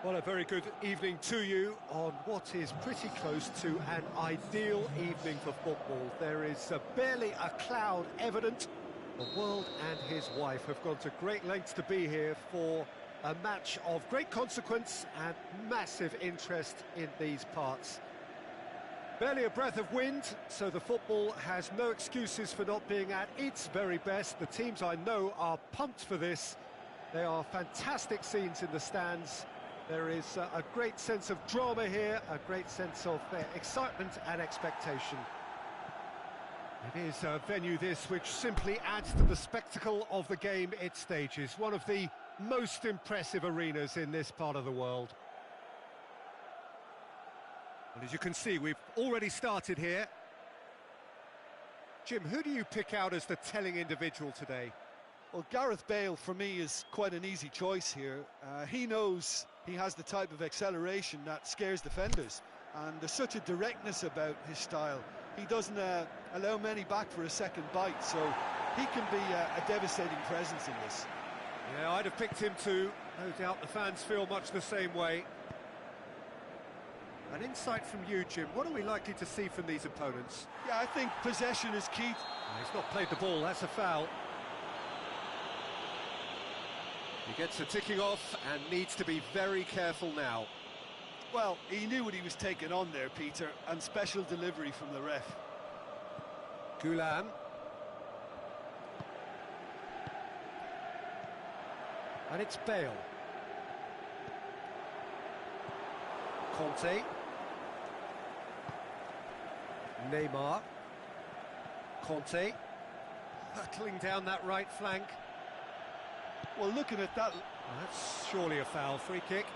Well, a very good evening to you on what is pretty close to an ideal evening for football. There is barely a cloud evident. The world and his wife have gone to great lengths to be here for a match of great consequence and massive interest in these parts. Barely a breath of wind, so the football has no excuses for not being at its very best. The teams I know are pumped for this. There are fantastic scenes in the stands. There is a great sense of drama here, a great sense of excitement and expectation. It is a venue this which simply adds to the spectacle of the game it stages. One of the most impressive arenas in this part of the world. Well, as you can see, we've already started here. Jim, who do you pick out as the telling individual today? Well, Gareth Bale, for me, is quite an easy choice here. He knows he has the type of acceleration that scares defenders, and there's such a directness about his style. He doesn't allow many back for a second bite, so he can be a devastating presence in this. Yeah, I'd have picked him too. No doubt the fans feel much the same way. An insight from you, Jim. What are we likely to see from these opponents? Yeah, I think possession is key. He's not played the ball, that's a foul. He gets a ticking off and needs to be very careful now. Well, he knew what he was taking on there, Peter, and special delivery from the ref. Gulam. And it's Bale. Conte. Neymar. Conte. Battling down that right flank. Well, looking at that... That's surely a foul. Free kick.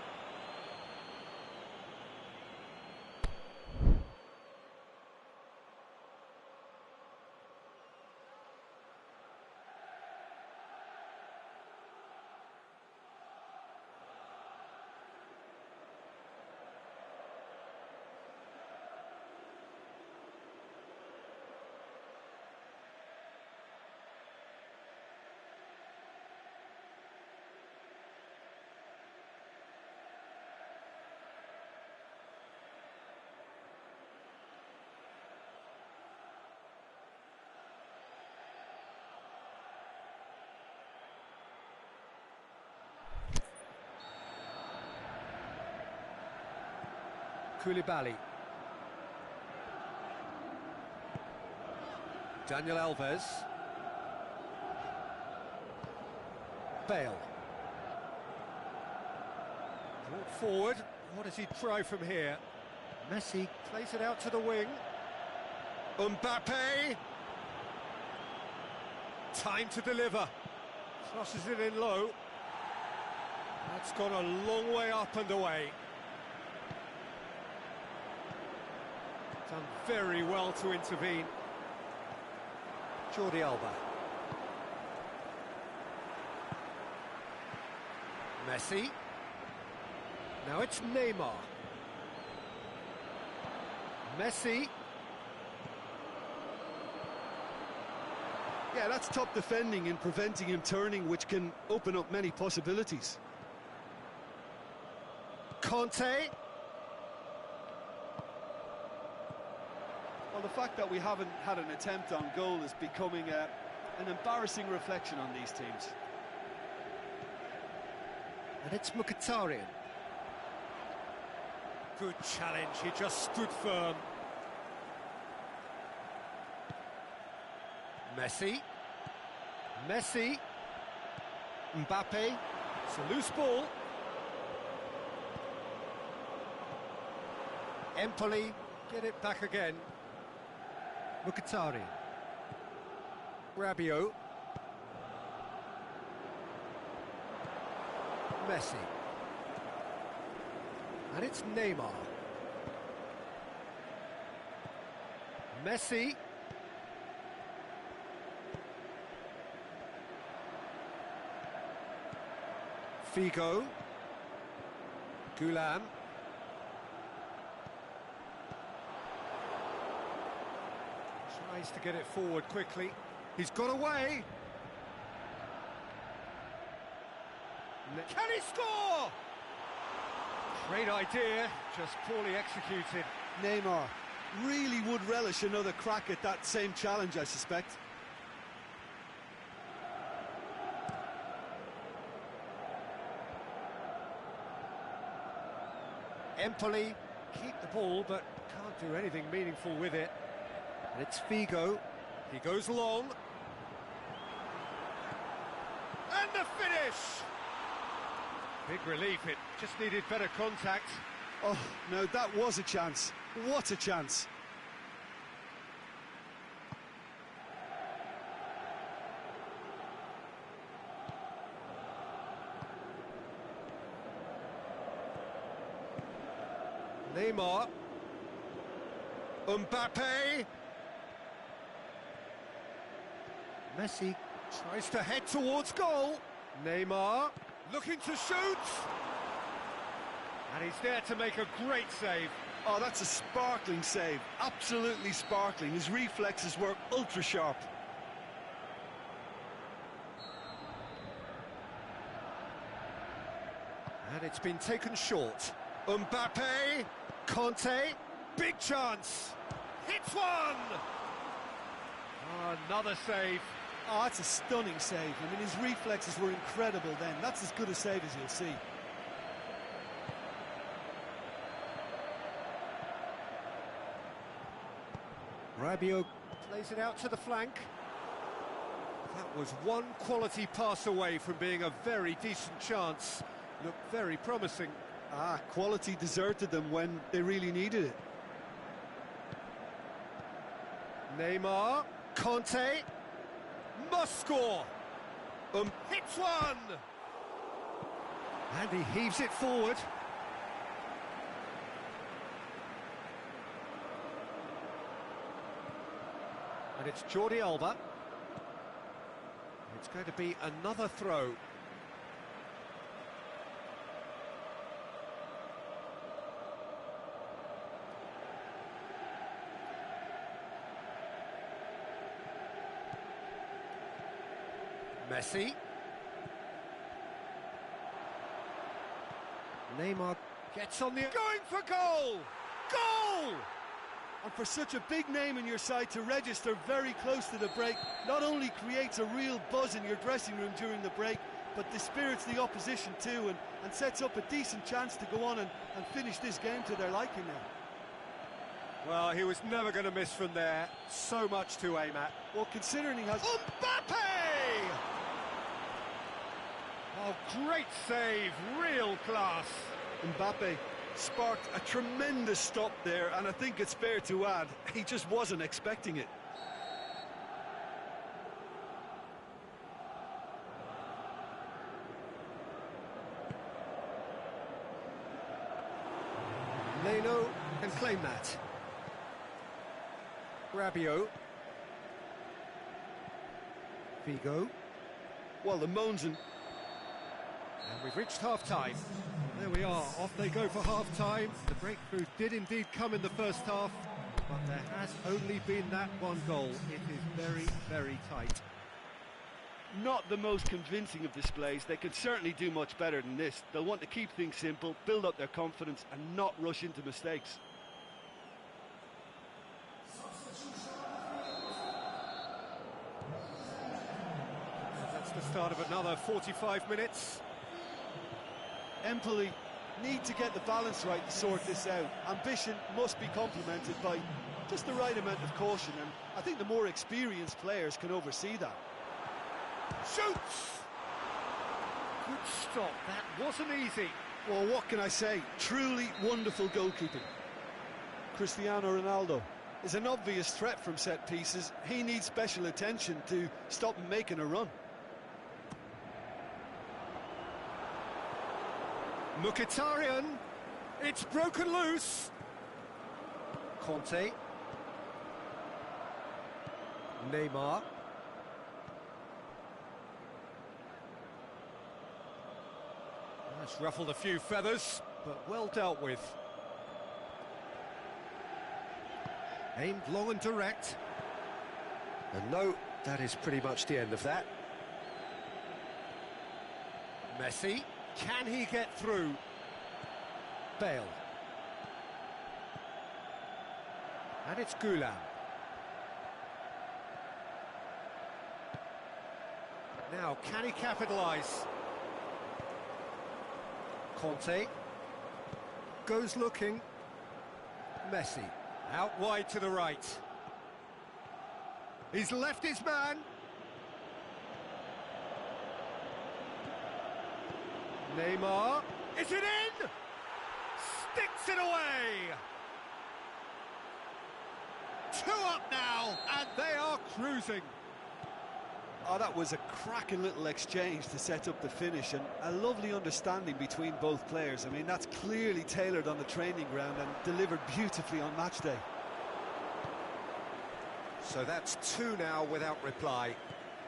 Koulibaly. Daniel Alves. Bale. Brought forward. What does he try from here? Messi plays it out to the wing. Mbappe. Time to deliver. Crosses it in low. That's gone a long way up and away. Done very well to intervene. Jordi Alba. Messi. Now it's Neymar. Messi. Yeah, that's top defending and preventing him turning, which can open up many possibilities. Conte. Well, the fact that we haven't had an attempt on goal is becoming an embarrassing reflection on these teams. And it's Mkhitaryan. Good challenge, he just stood firm. Messi. Messi. Mbappe. It's a loose ball. Empoli get it back again. Mkhitaryan. Rabiot. Messi. And it's Neymar. Messi. Figo. Gulam. Tries to get it forward quickly. He's got away. Can he score? Great idea, just poorly executed. Neymar really would relish another crack at that same challenge, I suspect. Empoli keep the ball, but can't do anything meaningful with it. And it's Figo. He goes long. And the finish! Big relief, it just needed better contact. Oh, no, that was a chance. What a chance. Neymar. Mbappe. Messi tries to head towards goal. Neymar looking to shoot. And he's there to make a great save. Oh, that's a sparkling save. Absolutely sparkling. His reflexes were ultra sharp. And it's been taken short. Mbappe. Conte. Big chance. Hits one. Oh, another save. Oh, that's a stunning save. I mean, his reflexes were incredible then. That's as good a save as you'll see. Rabiot plays it out to the flank. That was one quality pass away from being a very decent chance. Looked very promising. Ah, quality deserted them when they really needed it. Neymar, Conte, must score. Hits one. And he heaves it forward. And it's Jordi Alba. It's going to be another throw. Messi. Neymar gets on the... Going for goal! Goal! And for such a big name in your side to register very close to the break, not only creates a real buzz in your dressing room during the break, but dispirits the opposition too, and sets up a decent chance to go on and finish this game to their liking now. Well, he was never going to miss from there. So much to aim at. Well, considering he has... Mbappe! Oh, great save, real class. Mbappe sparked a tremendous stop there, and I think it's fair to add, he just wasn't expecting it. Leno can claim that. Rabiot. Figo. Well, the moans and... And we've reached half-time. There we are, off they go for half-time. The breakthrough did indeed come in the first half, but there has only been that one goal. It is very, very tight. Not the most convincing of displays. They could certainly do much better than this. They'll want to keep things simple, build up their confidence, and not rush into mistakes. That's the start of another 45 minutes. Empoli need to get the balance right to sort this out. Ambition must be complemented by just the right amount of caution, and I think the more experienced players can oversee that. Shoots! Good stop, that wasn't easy. Well, what can I say? Truly wonderful goalkeeping. Cristiano Ronaldo is an obvious threat from set pieces. He needs special attention to stop him making a run. Mkhitaryan, it's broken loose. Conte. Neymar. That's ruffled a few feathers, but well dealt with. Aimed long and direct. And no, that is pretty much the end of that. Messi. Can he get through? Bale. And it's Gulam. Now, can he capitalise? Conte. Goes looking. Messi. Out wide to the right. He's left his man. Neymar. Is it in? Sticks it away. 2 up now, and they are cruising. Oh, that was a cracking little exchange to set up the finish, and a lovely understanding between both players. I mean, that's clearly tailored on the training ground and delivered beautifully on match day. So that's 2 now without reply.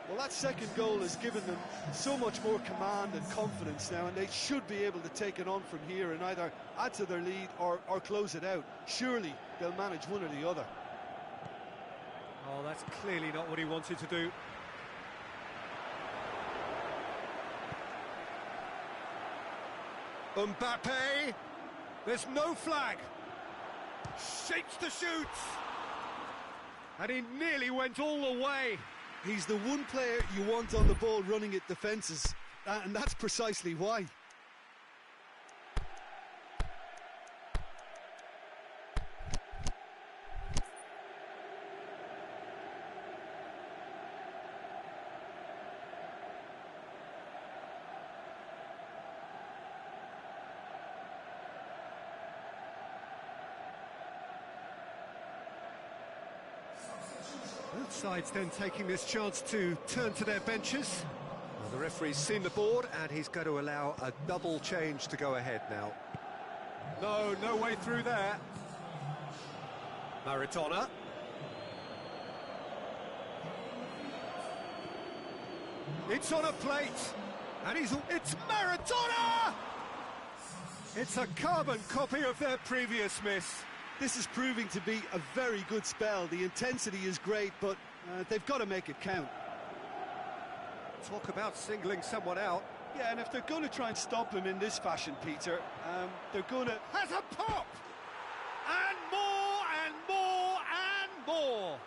Well, that second goal has given them so much more command and confidence now, and they should be able to take it on from here and either add to their lead or close it out. Surely they'll manage one or the other. Oh, that's clearly not what he wanted to do. Mbappe, there's no flag. Shapes to shoot. And he nearly went all the way. He's the one player you want on the ball running at defences, and that's precisely why. Both sides then taking this chance to turn to their benches. Well, the referee's seen the board and he's going to allow a double change to go ahead now. No way through there. Maradona. It's on a plate. And it's Maradona! It's a carbon copy of their previous miss. This is proving to be a very good spell. The intensity is great, but they've got to make it count. Talk about singling someone out. Yeah, and if they're going to try and stop him in this fashion, Peter, they're going to... Has a pop! And more, and more, and more!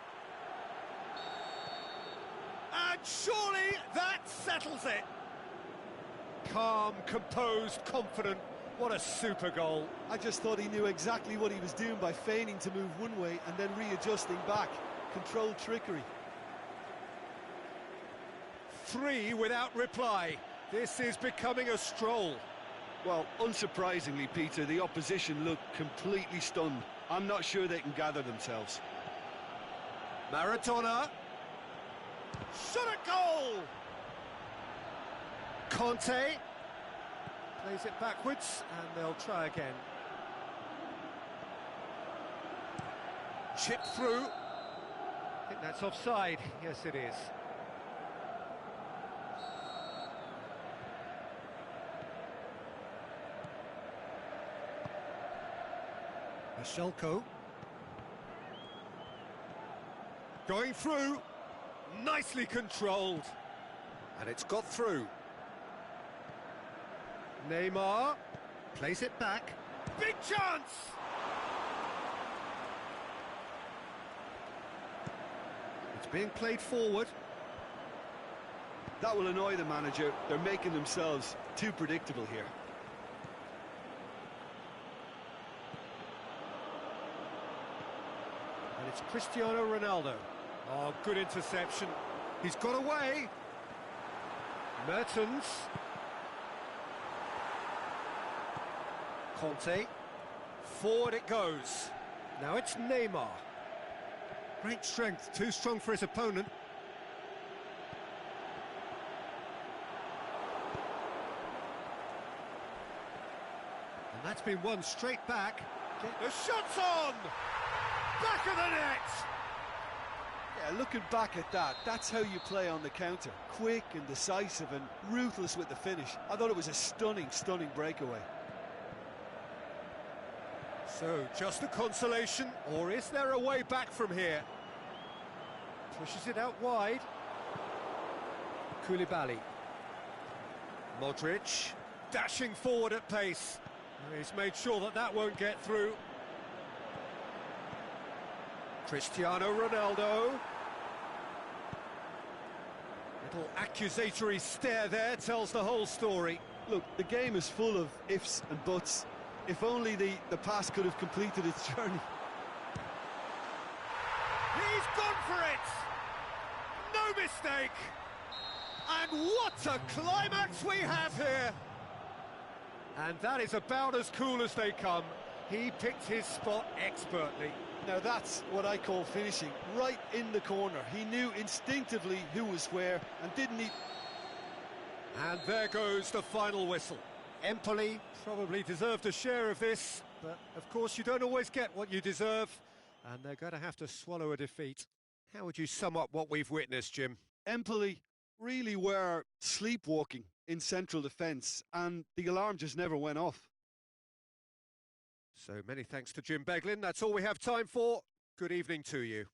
And surely that settles it! Calm, composed, confident. What a super goal. I just thought he knew exactly what he was doing by feigning to move one way and then readjusting back. Controlled trickery. 3 without reply. This is becoming a stroll. Well, unsurprisingly, Peter, the opposition look completely stunned. I'm not sure they can gather themselves. Maradona. Shot a goal! Conte. Plays it backwards, and they'll try again. Chip through. I think that's offside. Yes, it is. Mashelko. Going through. Nicely controlled. And it's got through. Neymar plays it back. Big chance! It's being played forward. That will annoy the manager. They're making themselves too predictable here. And it's Cristiano Ronaldo. Oh, good interception. He's got away. Mertens. Conte. Forward it goes. Now it's Neymar. Great strength, too strong for his opponent. And that's been won straight back. The shot's on! Back of the net! Yeah, looking back at that, that's how you play on the counter. Quick and decisive and ruthless with the finish. I thought it was a stunning, stunning breakaway. So, just a consolation, or is there a way back from here? Pushes it out wide. Koulibaly. Modric, dashing forward at pace. He's made sure that that won't get through. Cristiano Ronaldo. Little accusatory stare there tells the whole story. Look, the game is full of ifs and buts. If only the pass could have completed its journey. He's gone for it! No mistake! And what a climax we have here! And that is about as cool as they come. He picked his spot expertly. Now that's what I call finishing, right in the corner. He knew instinctively who was where and didn't need... And there goes the final whistle. Empoli probably deserved a share of this, but of course you don't always get what you deserve, and they're going to have to swallow a defeat. How would you sum up what we've witnessed, Jim? Empoli really were sleepwalking in central defence, and the alarm just never went off. So many thanks to Jim Beglin. That's all we have time for. Good evening to you.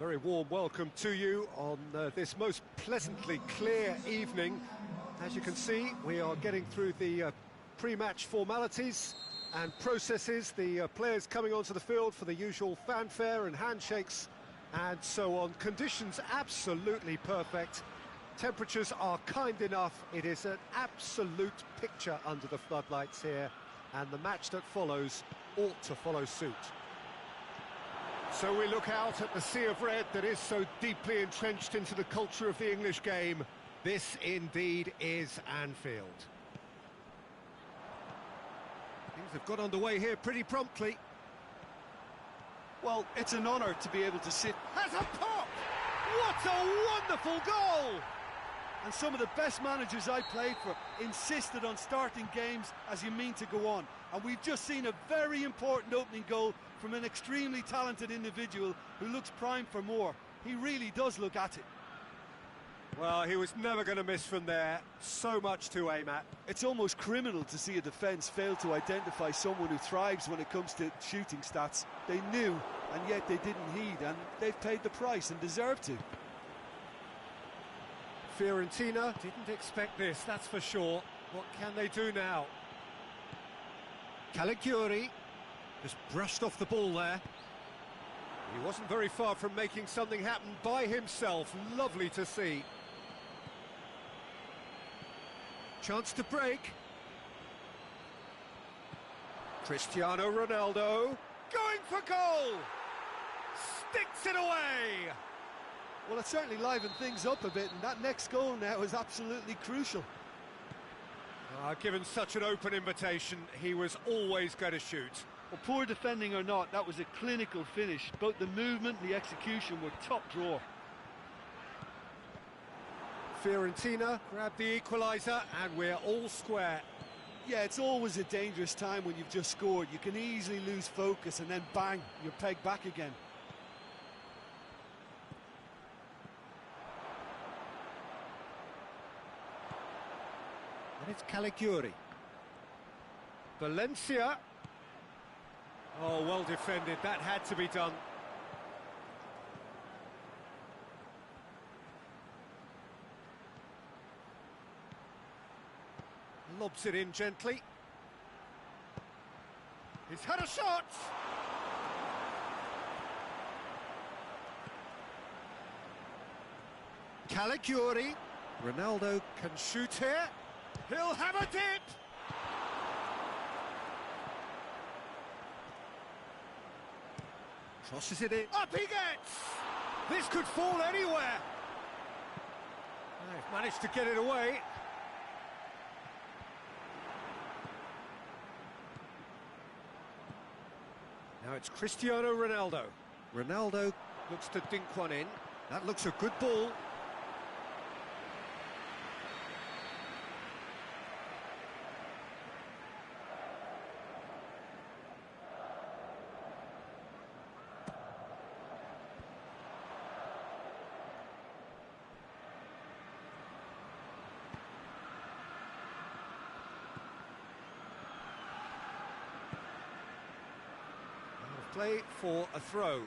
Very warm welcome to you on this most pleasantly clear evening. As you can see, we are getting through the pre-match formalities and processes, the players coming onto the field for the usual fanfare and handshakes and so on. Conditions absolutely perfect. Temperatures are kind enough. It is an absolute picture under the floodlights here, and the match that follows ought to follow suit. So we look out at the sea of red that is so deeply entrenched into the culture of the English game. This indeed is Anfield. Things have got underway here pretty promptly. Well, it's an honour to be able to sit. Has a pop! What a wonderful goal! And some of the best managers I played for insisted on starting games as you mean to go on. And we've just seen a very important opening goal from an extremely talented individual who looks primed for more. He really does look at it. Well, he was never going to miss from there. So much to aim at. It's almost criminal to see a defence fail to identify someone who thrives when it comes to shooting stats. They knew, and yet they didn't heed, and they've paid the price and deserve to. Fiorentina didn't expect this, that's for sure. What can they do now? Caligiuri just brushed off the ball there. He wasn't very far from making something happen by himself. Lovely to see. Chance to break. Cristiano Ronaldo going for goal. Sticks it away. Well, it certainly livened things up a bit, and that next goal now is absolutely crucial. Given such an open invitation, he was always going to shoot. Well, poor defending or not, that was a clinical finish. Both the movement and the execution were top drawer. Fiorentina grabbed the equaliser, and we're all square. Yeah, it's always a dangerous time when you've just scored. You can easily lose focus, and then bang, you're pegged back again. And it's Caligiuri. Valencia. Oh, well defended. That had to be done. Lobs it in gently. He's had a shot! Caligiuri. Ronaldo can shoot here. He'll have a dip! Crosses it in. Up he gets! This could fall anywhere. They've managed to get it away. Now it's Cristiano Ronaldo. Ronaldo looks to dink one in. That looks a good ball. Play for a throw.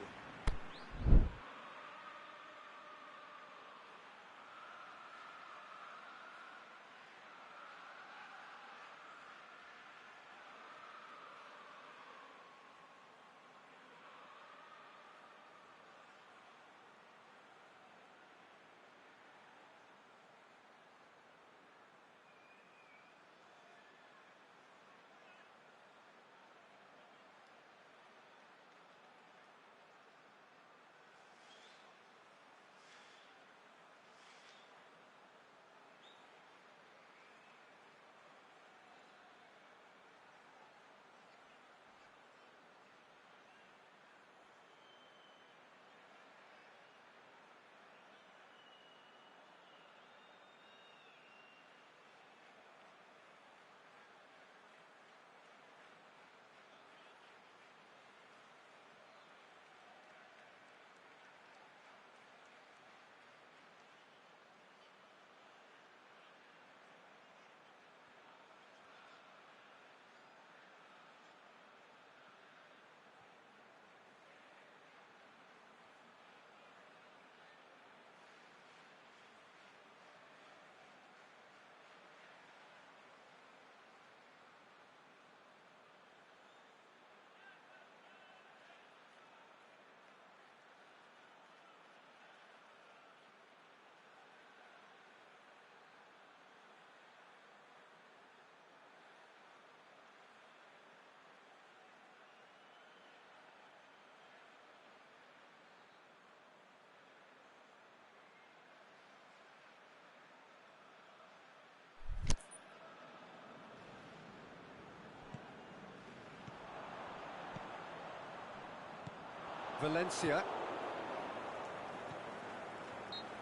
Valencia.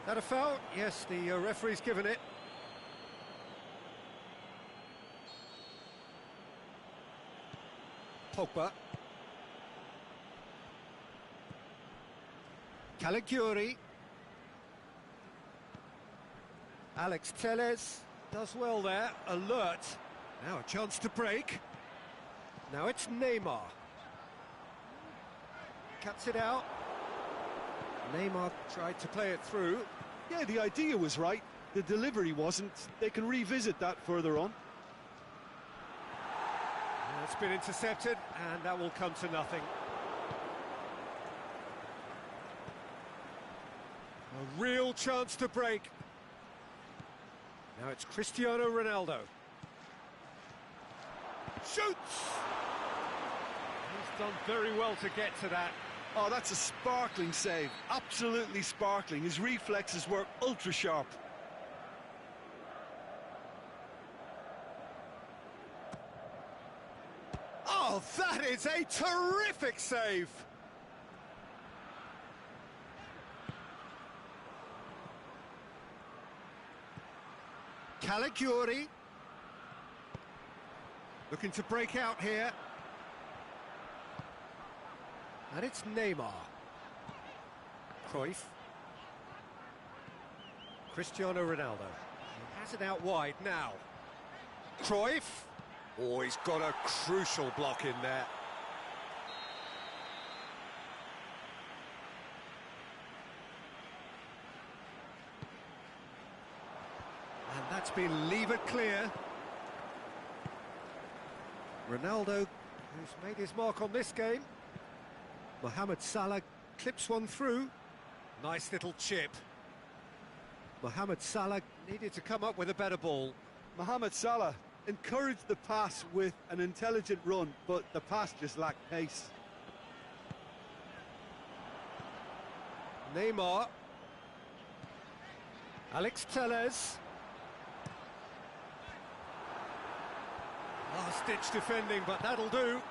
That a foul? Yes, the referee's given it. Pogba. Caligiuri. Alex Telles does well there, alert. Now a chance to break. Now it's Neymar. Cuts it out. Neymar tried to play it through. Yeah, the idea was right. The delivery wasn't. They can revisit that further on. It's been intercepted, and that will come to nothing. A real chance to break. Now it's Cristiano Ronaldo. Shoots! He's done very well to get to that. Oh, that's a sparkling save. Absolutely sparkling. His reflexes were ultra sharp. Oh, that is a terrific save! Caligiuri. Looking to break out here. And it's Neymar. Cruyff. Cristiano Ronaldo. He has it out wide now. Cruyff. Oh, he's got a crucial block in there. And that's been levered clear. Ronaldo, who's made his mark on this game. Mohamed Salah clips one through. Nice little chip. Mohamed Salah needed to come up with a better ball. Mohamed Salah encouraged the pass with an intelligent run, but the pass just lacked pace. Neymar. Alex Telles. Last-ditch defending, but that'll do.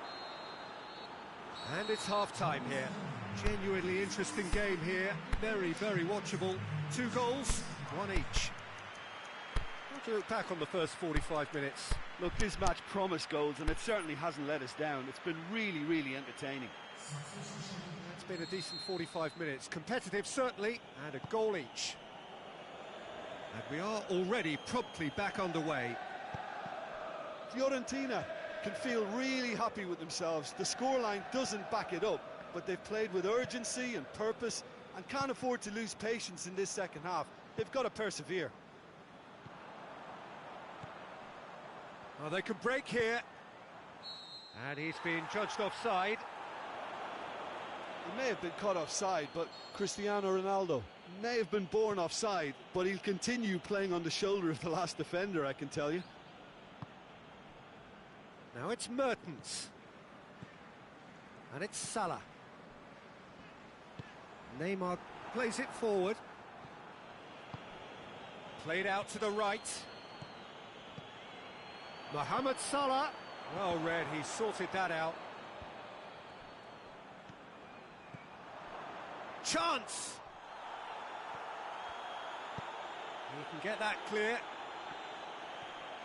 And it's half-time here. Genuinely interesting game here. Very, very watchable. 2 goals, 1 each. What do you look back on the first 45 minutes? Look, this match promised goals, and it certainly hasn't let us down. It's been really, really entertaining. It's been a decent 45 minutes. Competitive, certainly, and a goal each. And we are already promptly back underway. Fiorentina can feel really happy with themselves. The scoreline doesn't back it up, but they've played with urgency and purpose and can't afford to lose patience in this second half. They've got to persevere. Oh, they can break here. And he's been judged offside. He may have been caught offside, but Cristiano Ronaldo may have been born offside, but he'll continue playing on the shoulder of the last defender, I can tell you. Now it's Mertens. And it's Salah. Neymar plays it forward. Played out to the right. Mohamed Salah. Well read, he sorted that out. Chance! He can get that clear.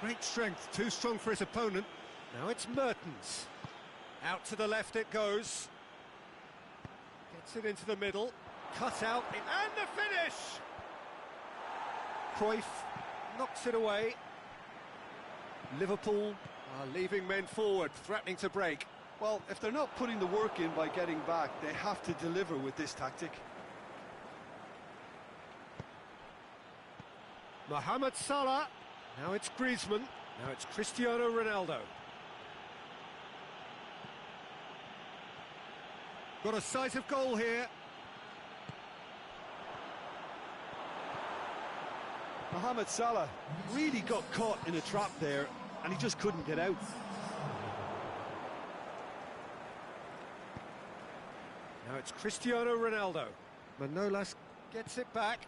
Great strength, too strong for his opponent. Now it's Mertens. Out to the left it goes. Gets it into the middle. Cut out, and the finish! Cruyff knocks it away. Liverpool are leaving men forward, threatening to break. Well, if they're not putting the work in by getting back, they have to deliver with this tactic. Mohamed Salah. Now it's Griezmann. Now it's Cristiano Ronaldo. Got a sight of goal here. Mohamed Salah really got caught in a trap there, and he just couldn't get out. Now it's Cristiano Ronaldo. Manolas gets it back.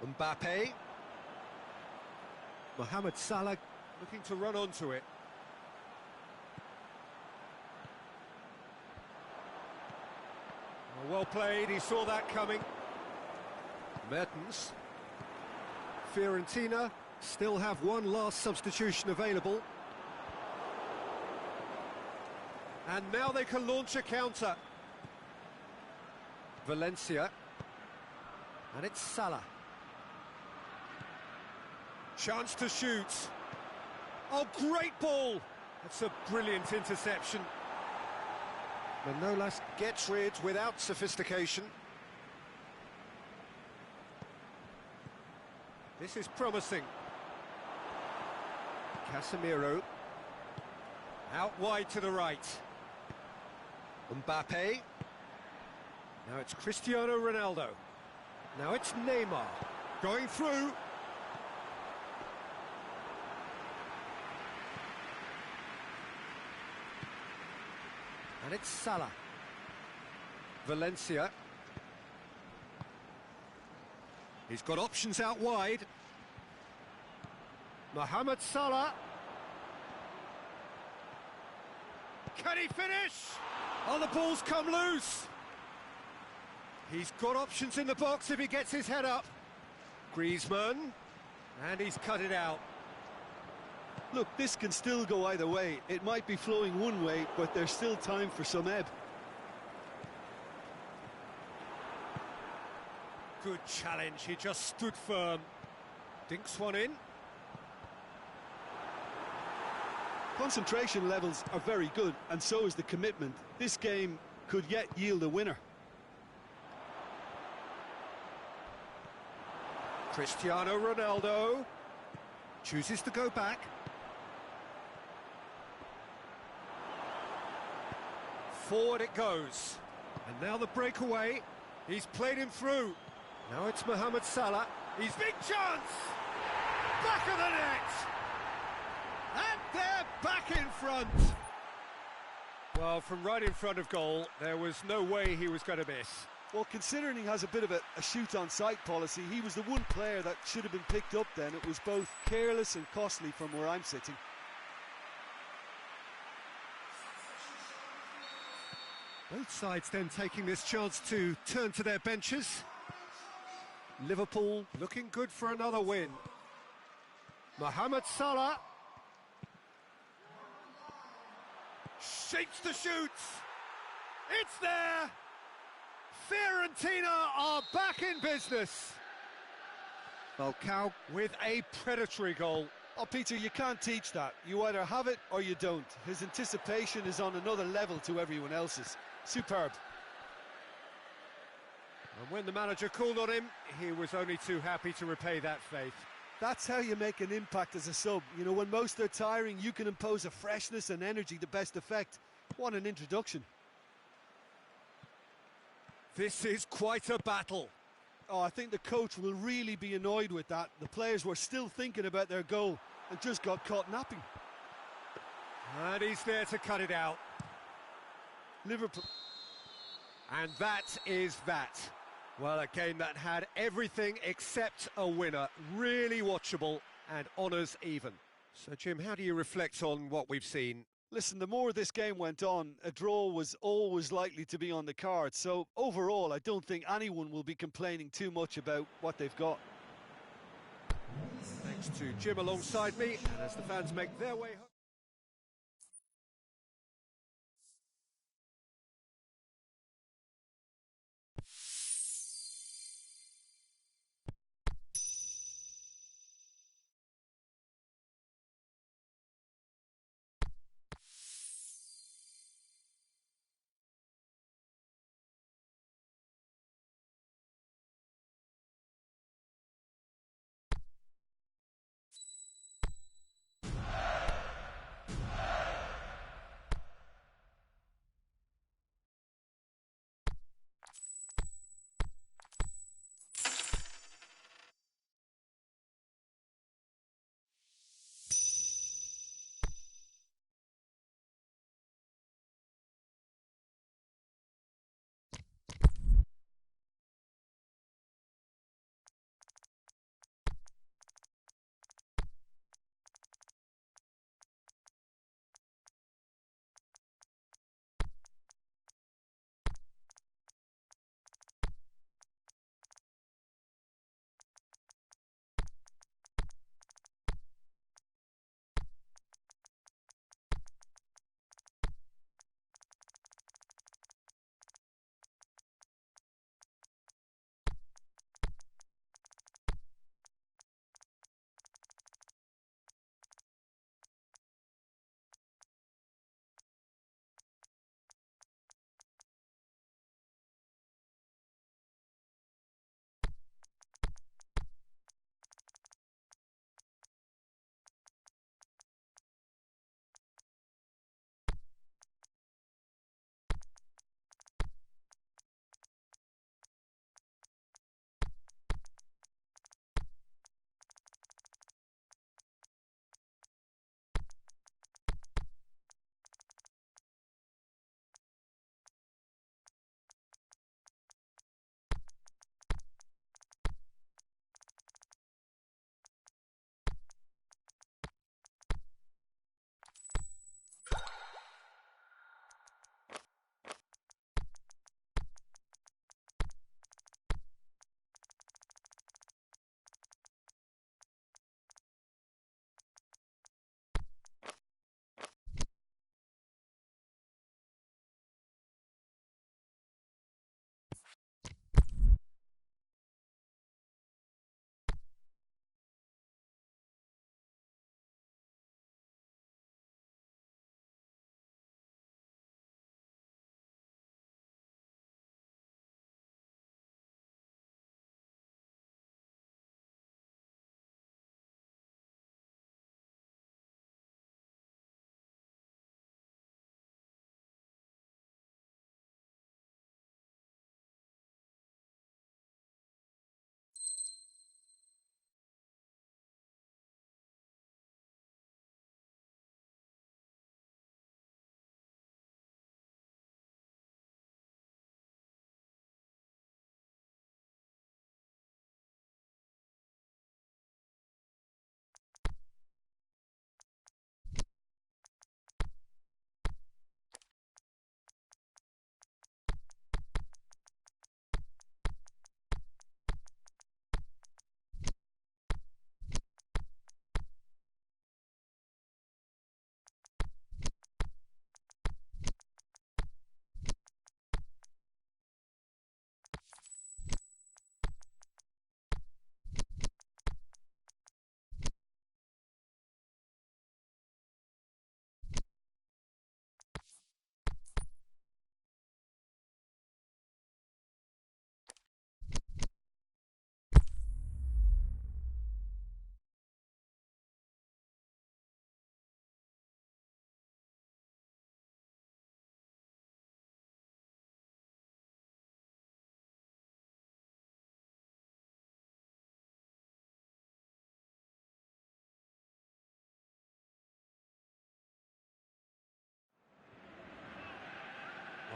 Mbappe. Mohamed Salah looking to run onto it. Well played, he saw that coming. Mertens. Fiorentina still have one last substitution available. And now they can launch a counter. Valencia. And it's Salah. Chance to shoot. Oh, great ball! That's a brilliant interception. Manolas gets rid without sophistication. This is promising. Casemiro. Out wide to the right. Mbappe. Now it's Cristiano Ronaldo. Now it's Neymar. Going through. And it's Salah. Valencia. He's got options out wide. Mohamed Salah. Can he finish? Oh, the ball's come loose. He's got options in the box if he gets his head up. Griezmann. And he's cut it out. Look, this can still go either way. It might be flowing one way, but there's still time for some ebb. Good challenge, he just stood firm. Dinks one in. Concentration levels are very good, and so is the commitment. This game could yet yield a winner. Cristiano Ronaldo chooses to go back. Forward it goes. And now the breakaway. He's played him through. Now it's Mohamed Salah. He's big chance! Back of the net! And they're back in front! Well, from right in front of goal, there was no way he was going to miss. Well, considering he has a bit of a shoot-on-sight policy, he was the one player that should have been picked up then. It was both careless and costly from where I'm sitting. Both sides then taking this chance to turn to their benches. Liverpool looking good for another win. Mohamed Salah. Shapes to shoot. It's there. Fiorentina are back in business. Falcao with a predatory goal. Oh, Peter, you can't teach that. You either have it or you don't. His anticipation is on another level to everyone else's. Superb. And when the manager called on him, he was only too happy to repay that faith. That's how you make an impact as a sub. You know, when most are tiring, you can impose a freshness and energy to best effect. What an introduction. This is quite a battle. Oh, I think the coach will really be annoyed with that. The players were still thinking about their goal and just got caught napping. And he's there to cut it out. Liverpool. And that is that. Well, a game that had everything except a winner. Really watchable and honours even. So, Jim, how do you reflect on what we've seen? Listen, the more this game went on, a draw was always likely to be on the cards. So, overall, I don't think anyone will be complaining too much about what they've got. Thanks to Jim alongside me, and as the fans make their way home.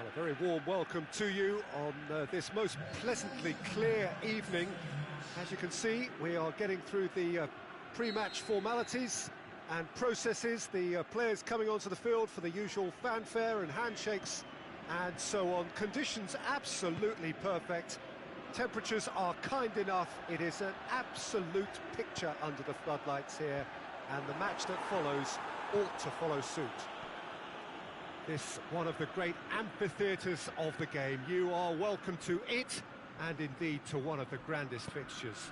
A very warm welcome to you on this most pleasantly clear evening. As you can see, we are getting through the pre-match formalities and processes, the players coming onto the field for the usual fanfare and handshakes and so on. Conditions absolutely perfect. Temperatures are kind enough. It is an absolute picture under the floodlights here, and the match that follows ought to follow suit. This one of the great amphitheatres of the game. You are welcome to it, and indeed to one of the grandest fixtures.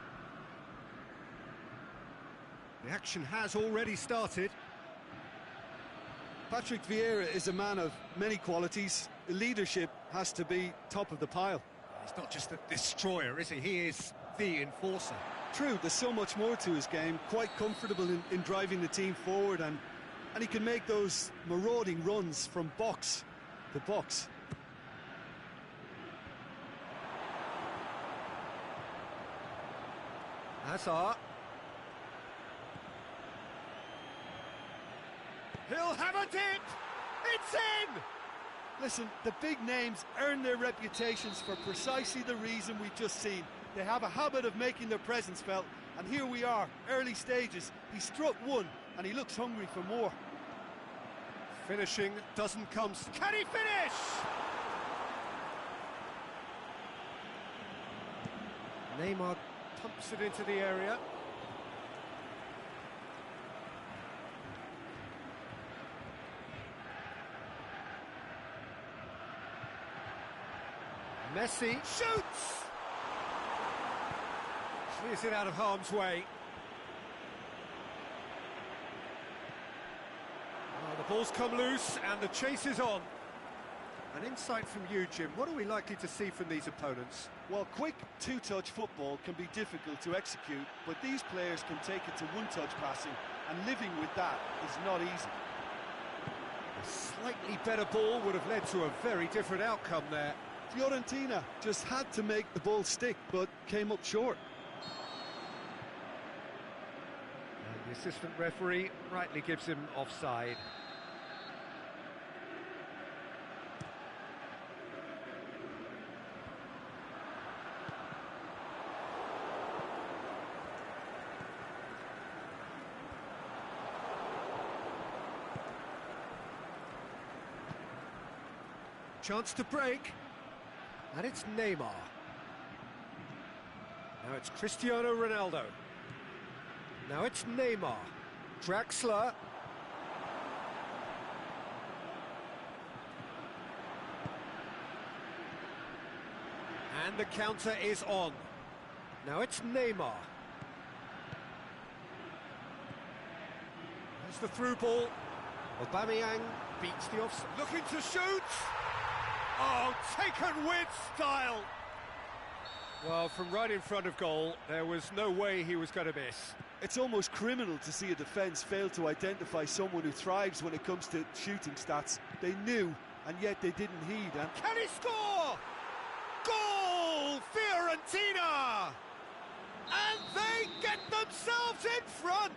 The action has already started. Patrick Vieira is a man of many qualities. Leadership has to be top of the pile. He's not just a destroyer, is he? He is the enforcer. True, there's so much more to his game. Quite comfortable in driving the team forward, and he can make those marauding runs from box to box. Hazard. He'll have a dip! It's in! Listen, the big names earn their reputations for precisely the reason we've just seen. They have a habit of making their presence felt, and here we are, early stages. He struck one, and he looks hungry for more. Finishing doesn't come... Can he finish? Neymar pumps it into the area. Messi shoots! Clears it out of harm's way. Oh, the ball's come loose and the chase is on. An insight from you, Jim. What are we likely to see from these opponents? Well, quick two-touch football can be difficult to execute, but these players can take it to one-touch passing, and living with that is not easy. A slightly better ball would have led to a very different outcome there. Fiorentina just had to make the ball stick, but came up short. And the assistant referee rightly gives him offside. Chance to break. And it's Neymar. Now it's Cristiano Ronaldo. Now it's Neymar. Draxler. And the counter is on. Now it's Neymar. There's the through ball. Aubameyang beats the offside. Looking to shoot! Oh, taken with style! Well, from right in front of goal, there was no way he was going to miss. It's almost criminal to see a defence fail to identify someone who thrives when it comes to shooting stats. They knew, and yet they didn't heed. And can he score? Goal! Fiorentina! And they get themselves in front!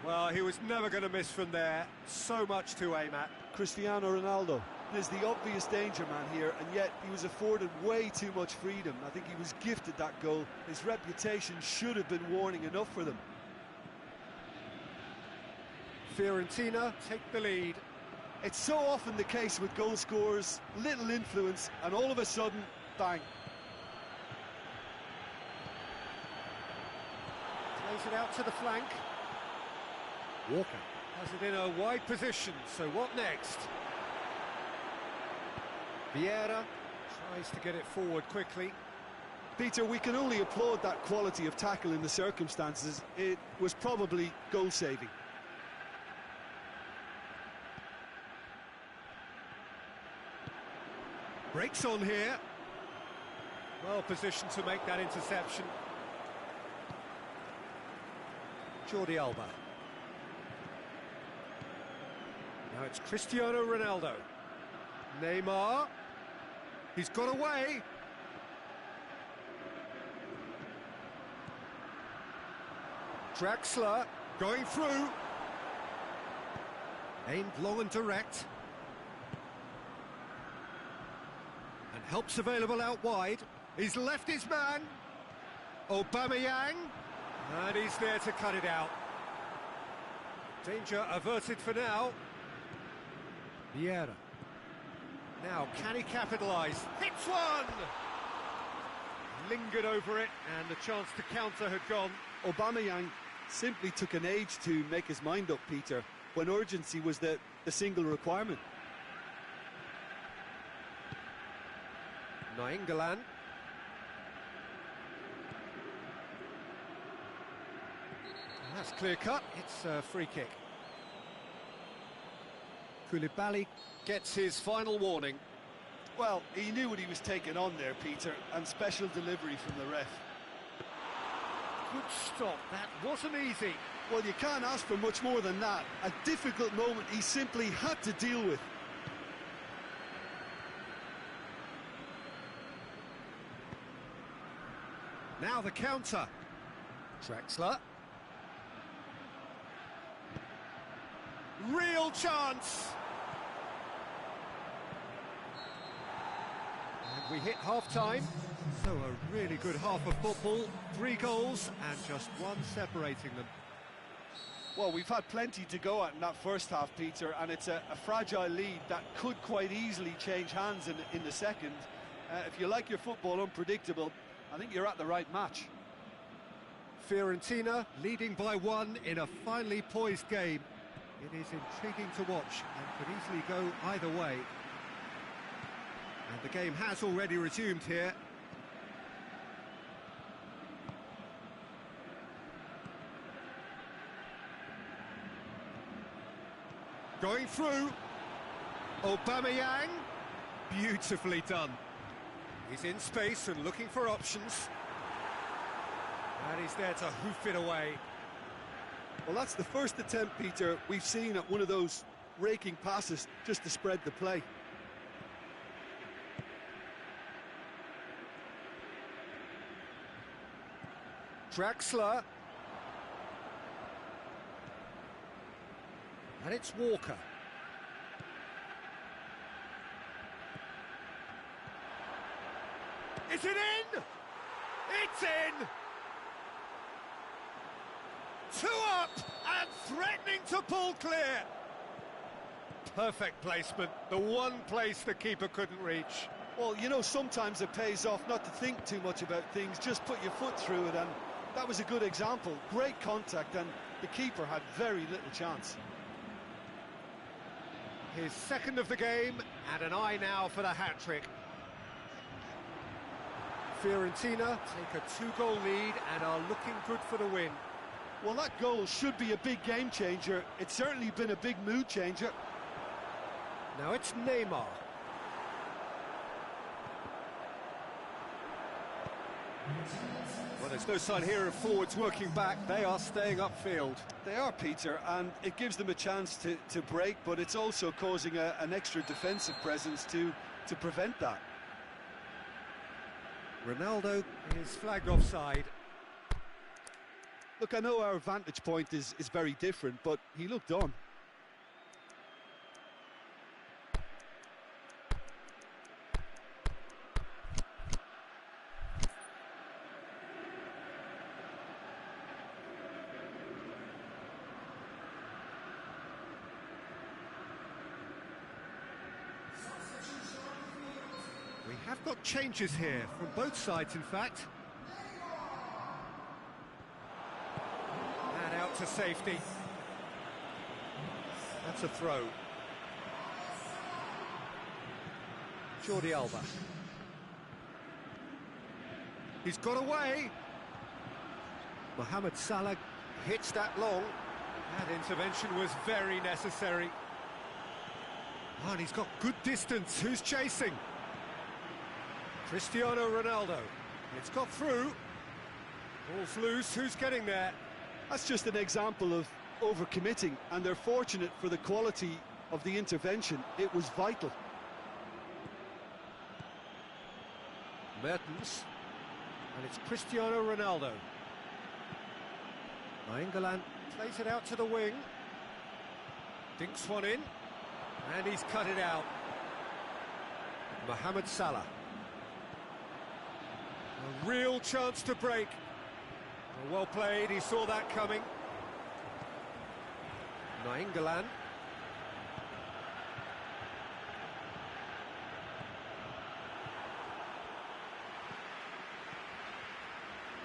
Well, he was never going to miss from there. So much to aim at. Cristiano Ronaldo is the obvious danger man here, and yet he was afforded way too much freedom. I think he was gifted that goal. His reputation should have been warning enough for them. Fiorentina take the lead. It's so often the case with goal scorers, little influence, and all of a sudden, bang. Plays it out to the flank. Walker has it in a wide position, so what next? Vieira tries to get it forward quickly. Peter, we can only applaud that quality of tackle in the circumstances. It was probably goal-saving. Breaks on here. Well positioned to make that interception. Jordi Alba. Now it's Cristiano Ronaldo. Neymar. He's got away. Draxler going through. Aimed long and direct. Help's available out wide. He's left his man. Aubameyang. And he's there to cut it out. Danger averted for now. Vieira. Now, can he capitalise? Hits one! Lingered over it, and the chance to counter had gone. Aubameyang simply took an age to make his mind up, Peter, when urgency was the single requirement. Nainggolan. That's clear cut. It's a free kick. Koulibaly gets his final warning. Well, he knew what he was taking on there, Peter, and special delivery from the ref. Good stop. That wasn't easy. Well, you can't ask for much more than that. A difficult moment he simply had to deal with. Now the counter. Draxler. Real chance. And we hit half-time. So a really good half of football. 3 goals and just one separating them. Well, we've had plenty to go at in that first half, Peter, and it's a fragile lead that could quite easily change hands in the second. If you like your football unpredictable, I think you're at the right match. Fiorentina leading by 1 in a finely poised game. It is intriguing to watch and could easily go either way. And the game has already resumed here. Going through. Aubameyang. Beautifully done. He's in space and looking for options. And he's there to hoof it away. Well, that's the first attempt, Peter, we've seen at one of those raking passes just to spread the play. Draxler. And it's Walker. Is it in? It's in! 2 up and threatening to pull clear. Perfect placement, the one place the keeper couldn't reach. Well, you know, sometimes it pays off not to think too much about things, just put your foot through it, and that was a good example. Great contact, and the keeper had very little chance. His second of the game, and an eye now for the hat-trick. Fiorentina take a 2-goal lead and are looking good for the win. Well, that goal should be a big game changer. It's certainly been a big mood changer. Now it's Neymar. Well, there's no sign here of forwards working back. They are staying upfield. They are, Peter, and it gives them a chance to break, but it's also causing an extra defensive presence to prevent that. Ronaldo is flagged offside. Look, I know our vantage point is very different, but he looked on. We have got changes here from both sides, in fact. And out to safety. That's a throw. Jordi Alba. He's got away. Mohamed Salah hits that long. That intervention was very necessary. Oh, and he's got good distance. Who's chasing? Cristiano Ronaldo. It's got through. Ball's loose. Who's getting there? That's just an example of overcommitting, and they're fortunate for the quality of the intervention. It was vital. Mertens. And it's Cristiano Ronaldo. Nainggolan plays it out to the wing. Dinks one in. And he's cut it out. Mohamed Salah. A real chance to break. Well played, he saw that coming. Nainggolan.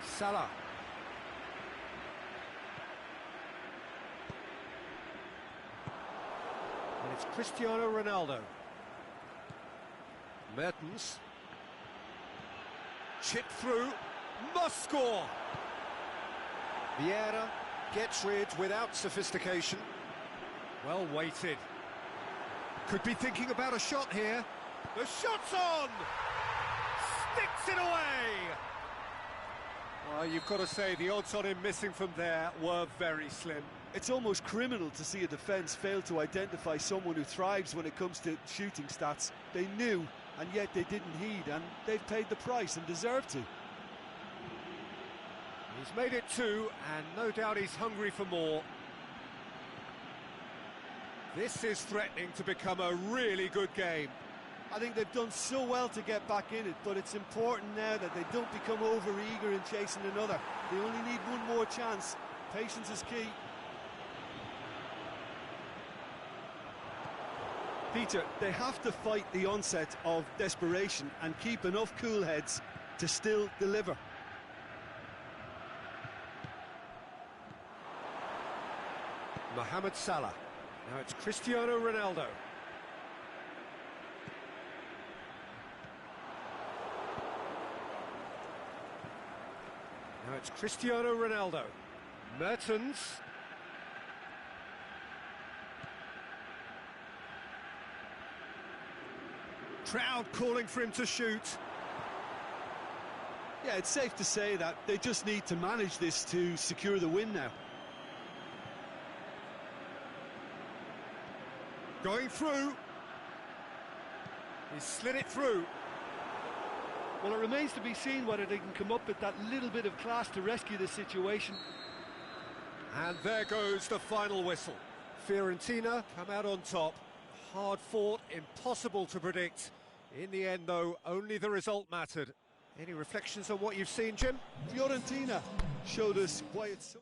Salah. And it's Cristiano Ronaldo. Mertens. Chip through. Must score! Vieira gets rid without sophistication. Well weighted. Could be thinking about a shot here. The shot's on! Sticks it away! Well, you've got to say the odds on him missing from there were very slim. It's almost criminal to see a defence fail to identify someone who thrives when it comes to shooting stats. They knew, and yet they didn't heed, and they've paid the price and deserve to. He's made it 2, and no doubt he's hungry for more. This is threatening to become a really good game. I think they've done so well to get back in it, but it's important now that they don't become over-eager in chasing another. They only need one more chance. Patience is key. Peter, they have to fight the onset of desperation and keep enough cool heads to still deliver. Mohamed Salah. Now it's Cristiano Ronaldo. Now it's Cristiano Ronaldo. Mertens. Crowd calling for him to shoot. Yeah, it's safe to say that they just need to manage this to secure the win now. Going through. He slid it through. Well, it remains to be seen whether they can come up with that little bit of class to rescue the situation. And there goes the final whistle. Fiorentina come out on top. Hard fought, impossible to predict. In the end, though, only the result mattered. Any reflections on what you've seen, Jim? Fiorentina showed us why it's so...